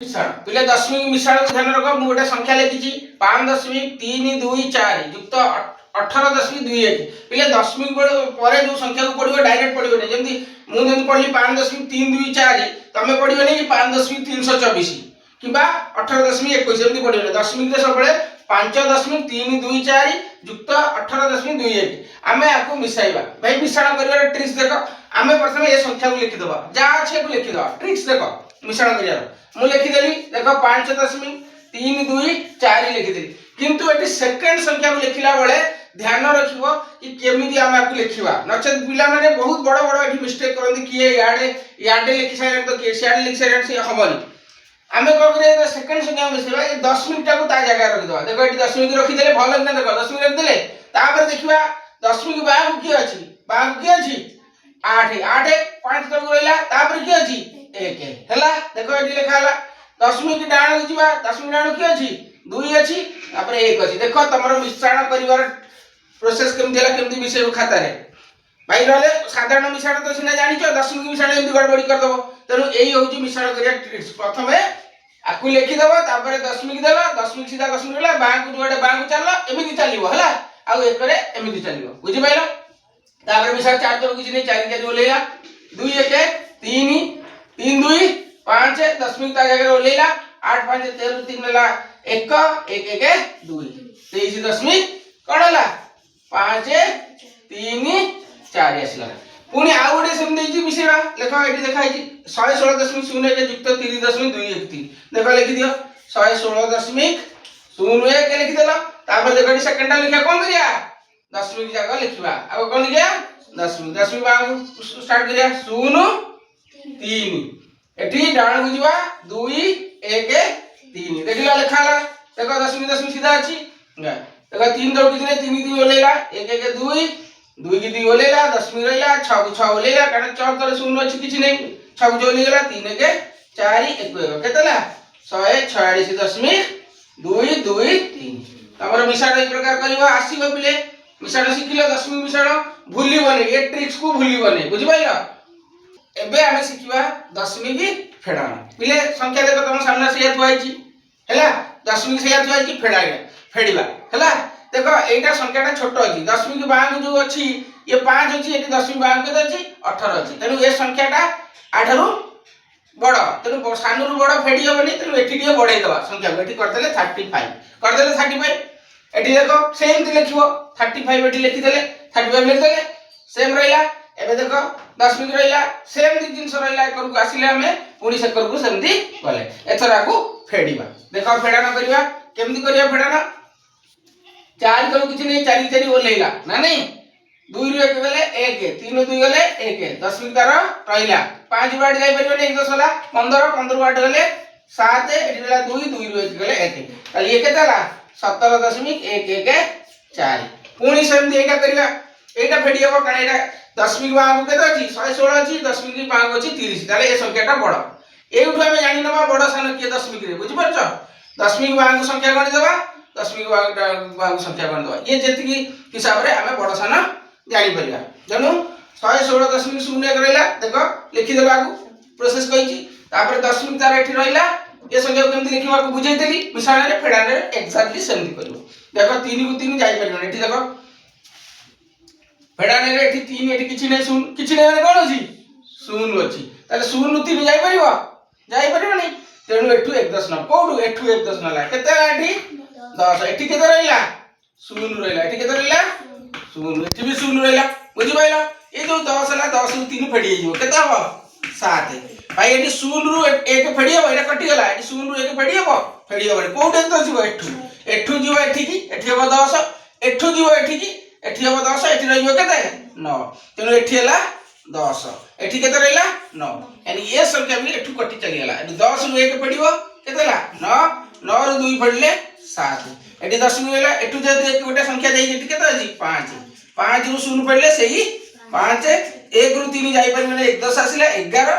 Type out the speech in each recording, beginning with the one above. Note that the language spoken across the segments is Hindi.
मिश्रण पिले दशमिक मिश्रण को ध्यान रख मु गोटे संख्या लिखी 5.324 युक्त 18.21 पिले दशमिक पर जो संख्या को पड़ो डायरेक्ट पड़ो जमी मुझे पढ़ी 5.324 तुम पढ़ो नहीं 5.324 कि 18.21 एमती पढ़ो दशमिक सब 5.324 युक्त 18.21 आम आपको मिसाइबा भाई मिश्रण कर ट्रिक्स देख आम प्रथम ये संख्या को लिखिदबा जहाँ अच्छे लिखिद ट्रिक्स देख मिश्रण कर मु लिखिदेली देख 5.324 लिखिदेली किंतु एटी सेकंड संख्या को लिखिला बेले ध्यान रखिबो कि केमिति हम आपको लिखिबा नचेत पिला माने बहुत बड़ बड़ एटी मिस्टेक करंदी किए याडे लिखि सारे तो के सियाडे लिखि सारे से हबनी आमे को करे सेकंड संख्या में मिसबा ये 10 मिनट को ता जगह रख दवा देखो एटी 10 मिनट रखि देले भलो न देखो 10 मिनट रख देले तापर देखिबा 10 मिनट बाहु की अछि 8 8 5 तक रहला तापर की अछि 1 हैला देखो एटी लिखा हला 10 मिनट डाण जिबा 10 मिनट डाण की अछि 2 अछि तापर 1 अछि देखो तमरो मिश्रण करिवार प्रोसेस केमति हला केमति मिसेबो खाता रे भाई रहले साधारण मिश्रण तो सिना जानि छ 10 मिनट मिश्रण एमति गड़बड़ी कर दबो तेनु एई होउची मिश्रण करिया ट्रिक्स प्रथमे आकु लिखि दबो तापर 10 मिनट देला 10 मिनट सीधा 10 मिनट होला बांकु जुआडे बांकु चलला एमिति चलिबो हला आ एक करे एमिति चलिबो बुझि पाइलो तापर मिश्रण चार तो किछि नै 4 4 ओलेला 2 1 3 3 2 5 10 मिनट ता जगह ओलेला 8 5 13 3 ला 1 1 1 2 23 10 मिनट कोनला 5 3 4 आसला पुणी आ गोटे सेम देछि मिसेबा लेखा एठी देखाइ छि 116.01 युक्त 30.213 देखो लिखि दियो 116.01 लिखि देला तापर देखो एठी सेकंड टा लिखा कोन करिया 10 मिनट जगह लिखिबा अब कोन लिखिया 10 मिनट बाहु स्टार्ट करिया 0 3 एठी डाण बुझिबा 2 1 3 देखिला लिखाला देखो 10 मिनट सीधा अछि देखो 3 दो किने 3 3 ओलेला 1 1 2 2 की 2 ओलेला 10 मिनट रहला 6 को 6 ओलेला कारण 4 तले 0 अछि किछि नै 6 को ओले गेला 3 1 4 1 केतला 146.2 2 3 तमरो मिश्रण एक प्रकार करबा आसीबो पिले मिश्रण सिखिलो 10 मिनट मिश्रण भूलिबो नै ए ट्रिक्स को भूलिबो नै बुझि पाइलो एबे हमें सिखिबा 10 मिनट फेडाण पिले संख्या देखो तुम सामने से थुआई छि हैला 10 मिनट से थुआई छि फेडिबा हैला देखो एटा संख्याटा छोट अछि 10 मिनट बांग जो अछि ये 5 अछि एटी 10 मिनट बांग केते अछि 18 अछि तेनु ए संख्याटा आठरु बड़ तेनु सानु रु बड़ फेडी होबनी तेनु एठी दिए बढ़ाई दबा संख्या को एठी करदेले 35 करदेले 35 एठी देखो सेम लिखिबो 35 एठी लिखि देले 35 लिखि देले सेम रहिला एबे देखो 10 मिनट रहिला सेम दी जिंस रहिला एकर को आसिले हमें पुनी सेकर को सेमती कले एथरा को फेडीबा देखो फेडाना करबा केमती करिया फेडाना 4 करू किछि नै 4 4 ओलेइला ना नहीं 2 रु 1 गले 1 3 2 गले 1 10 मिनट तार रहिला 5 वाट जाई परिबो नै 1 10 होला 15 15 वाट गले 7 एठी गला 2 2 रु 1 गले 1 ताली ये केतला 17.114 पुनी सेमती एटा करबा एटा फेडियबो कारण एटा 10 मिनट बागु केते अछि 116 अछि 10 मिनट बागु अछि 30 ताले ए संख्याटा बड़ एउठु हमें जानि नबा बड़ सान के 10 मिनट रे बुझि परछ 10 मिनट बागु संख्या गणि देबा 10 मिनट बागु संख्या गणि देबा ये जेतिकी हिसाब रे हमें बड़ सान जानि परिया जनु 116.01 रहला देखो लिखि देबा को प्रोसेस कहि छि तापर 10 मिनट तार एठी रहला ये संख्या को केमति लिखिबा को बुझाइ देली मिश्रण रे फेडान रे एक्जेक्टली सेमति करिवो देखो 3 को 3 जाई परिबो एठी देखो फेडान रे एठी 3 एठी किछि नै सुन किछि नै माने कोन अछि शून्य अछि ताले शून्य 3 जाई परिबो नै तेनु एठु 1 10 न कोडु एठु 1 10 न ला केते एठी 10 एठी केते रहला शून्य रहला एठी केते रहला शून्य एठी भी शून्य रहला बुझि पाइलो ए जो 10 हला 10 रु 3 फेडी जिवो केते हो 7 भाई एठी शून्य रु 1 फेडी हो एटा कटि गला एठी शून्य रु 1 फेडी हो कोडे तो जिवो एठु जिवो एठी की एठी हो 10 एठु जिवो एठी की एठी हो 10 एठी रहिबो केते 9 तेनु एठी हला 10 एठी केते रहला 9 यानी ये संख्या भी एठु कटि चली गला एठी 10 रु 1 फेडीबो केते ला 9 9 रु 2 फेडले 7 एठी 10 रु गेला एठु जे एक गोटे संख्या जाई एठी केते अछि 5 5 रु 0 फेडले सेही 5 1 रु 3 जाई पर माने 1 10 आसिला 11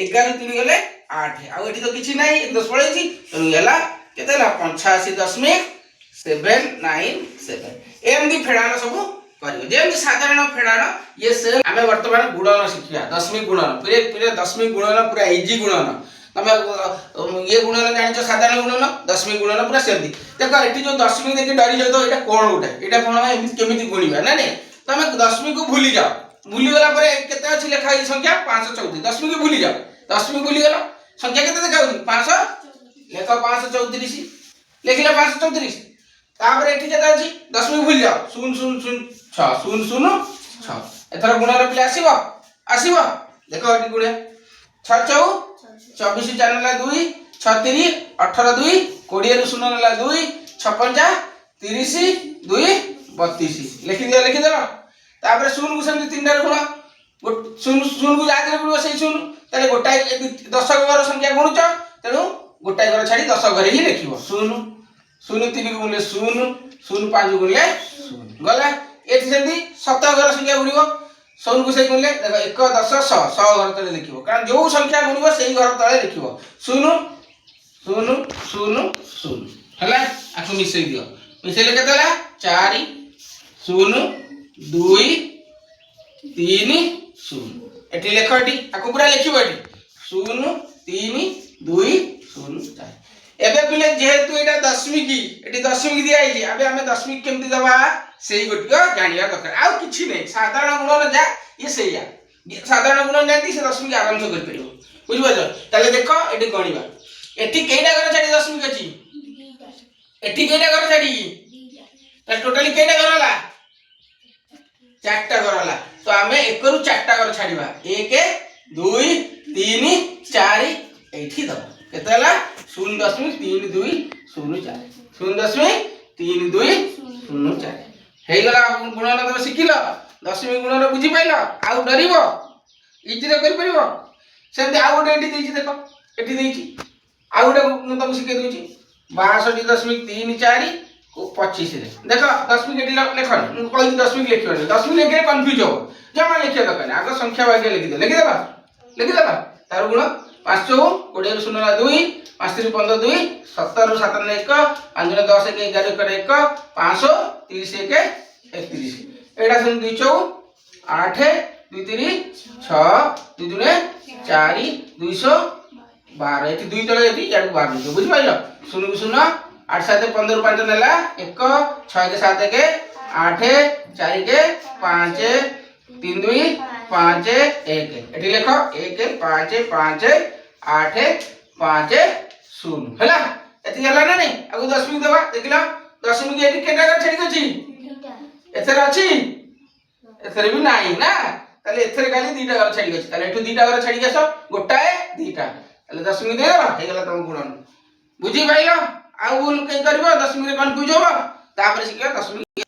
11 रु 3 गेले 8 आ एठी तो किछि नाही 1 10 पळै छि तेनु गेला केते ला 85.797 एमडी फेडाना सब करियो जेमति साधारण फेडान ये से हमें वर्तमान गुणन शिखिया 10 मिनट गुणन पूरे पूरे 10 मिनट गुणन पूरा इजी गुणन तुम ये गुणन जान साधारण गुणन दशमिक गुणन पूरा सेमती देख ये जो दशमिक देखिए डरी जाओ तो यहाँ कौन गोटे यहाँ कौन केमी गुणवा ना नहीं तुम दशमिक को भूली जाओ भूली गला केते अच्छी लिखा है संख्या 534 दशमिक भूली जाओ दशमिक भूली गल संख्या केते देखा 500 लेख 534 लिखिले 534 तापर एठी केते अछि दशमिक भूली जाओ 0 0 0 6 0 0 6 एथरा गुणन पिले आसीबो आसीबो देखो एठी गुणे 6 4 24 4 ला 2 6 3 18 2 20 रु 0 ला 2 6 5 30 2 32 लिखि दियो तापर 0 को सेम तीनटा गुण 0 को आगे गुण से 0 ताले गोटाय 10 घर संख्या गुणुच तेणु गोटाय घर छाड़ी 10 घर ही लिखिबो 0 0 3 को गुणले 0 0 5 गुणले 0 गला एठी सेमती 7 घर संख्या गुणिबो 0 को से गुणले देखो 1 10 100 100 घर तले लिखिबो कारण जो संख्या गुणिबो सेही घर तले लिखिबो 0 0 0 0 हला आखु मिसई दियो मिसैले केतला 4 0 2 3 0 एटी लेख एटी आकु पूरा लिखिबो एटी 0 3 2 0 4 एबे पिले जेहेतु एटा दशमिक एटी दशमिक दिया आइली अबे हमें दशमिक केमती दबा सेही गोटियो जानिया दरकार आ किछि नै साधारण गुणन जा ये सेया साधारण गुणन जानती से दशमिक आराम से कर परियो बुझबो ताले देखो एटी गणिबा एटी केइटा घर छाडी दशमिक अछि एटी केइटा घर छाडी ता टोटली केइटा घर होला चारटा घर होला तो आमे एक रु चारटा घर छाड़ीबा 1 2 3 4 एठी दबा केते होला 0.32 04 0.32 04 हे गला गुणन तब सिखिलो दशमिक गुणन बुझी पाइलो आ डरिबो इजी रे कर परिबो सेमते आ गोटे एठी देछि देखो एठी देछि आ गोटे मु तब सिखे दोछि 62.34 को 25 रे देखो दशमिक एठी लेखन मु कहि दशमिक लिखियो दशमिक लेखे कंफ्यूज हो जमा लिखियो दरकार आगे संख्या भाग लिखि देबा तार गुण 5 20 0 ला 2 5 3 15 2 17 7 1 5 10 1 11 1 5 30 1 31 एडा सुन 2 4 8 2 3 6 2 2 4 212 एठी 2 तले एठी याडू 12 बुझि पाइलो 0 0 8 7 15 5 नेला 1 6 के 7 के 8 4 के 5 3 2 5 1 एठी लेखो 1 5 5 8 5 0 हला एठी हला ना नहीं अगु दशमिक देबा देखिला दशमिक एठी केटा कर छडी गछि एथरे अछि एथरे भी नाही ना ताले एथरे खाली दीटा घर छडी गछि ताले एठु दीटा घर छडी गसो गोटाए दीटा ताले दशमिक देबा हे गला तुम गुणन बुझी पाइलो आ बोल कई करबो दशमिक रे कंफ्यूज होबो तापर सिखियो दशमिक